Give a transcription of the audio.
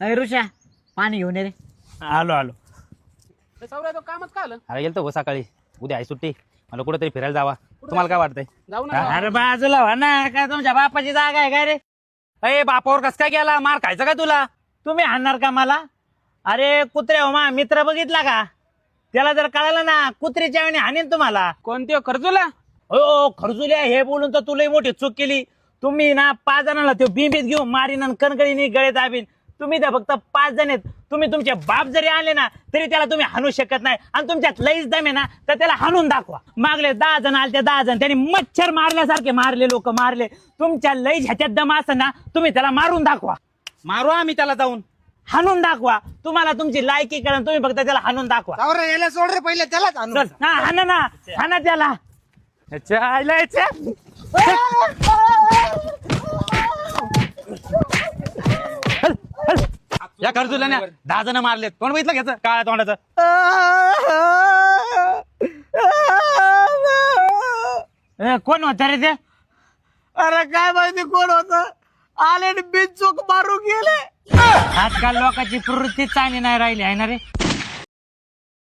अरे ऋषा पाणी घेऊन ये रे. आलो आलो. तो कामच का आलं? अरे गेलतो हो सकाळी. उद्या आहे सुट्टी. मला कुठेतरी फिरायला जावा. तुम्हाला काय वाटतंय? जाऊ ना. अरे बाजूला व्हा ना, काय तुमच्या बापाची जागा आहे काय रे? अरे बापावर कस काय गेला? मार खायचा का तुला? तुम्ही हाणणार का मला? अरे कुत्रे हो मा मित्र बघितला का? त्याला जर कळालं ना कुत्रीच्या वेळी हाणीन तुम्हाला. कोणते खर्चुला? हो खरजुल्या हे बोलून तर तुला मोठी चूक केली. तुम्ही ना 5 जणांना तो बिंबीत घेऊन मारीन आणि कणकळीने गळे दाबीन. तुम्ही त्या फक्त 5 जण आहेत. तुम्ही तुमचे बाप जरी आले ना तरी त्याला तुम्ही हाणू शकत नाही. आणि तुमच्यात लईच दम आहे ना तर त्याला हाणून दाखवा. मागले 10 जण आले, त्या 10 जण त्यांनी मच्छर मारल्यासारखे मारले, लोक मारले. तुमच्या लईच ह्याच्यात दम असं ना तुम्ही त्याला मारून दाखवा. मारू आम्ही त्याला जाऊन. हाणून दाखवा. तुम्हाला तुमची लायकी कळण, तुम्ही फक्त त्याला हाणून दाखवा. याला सोड रे पहिले त्यालाच आणू. चल हा हाणा ना, हाणा त्याला. ह्याच्या आईला ह्याच्या. हल, हल. या खर्चुल्याने 10 जण मारलेत. तोंड बघितलं घ्यायचं काळ्या तोंडाचं. कोण होता रे ते? अरे काय माहिती कोण होत? आले बिनचूक मारू गेले. आजकाल लोकांची प्रवृत्ती चांगली नाही राहिली आहे ना रे.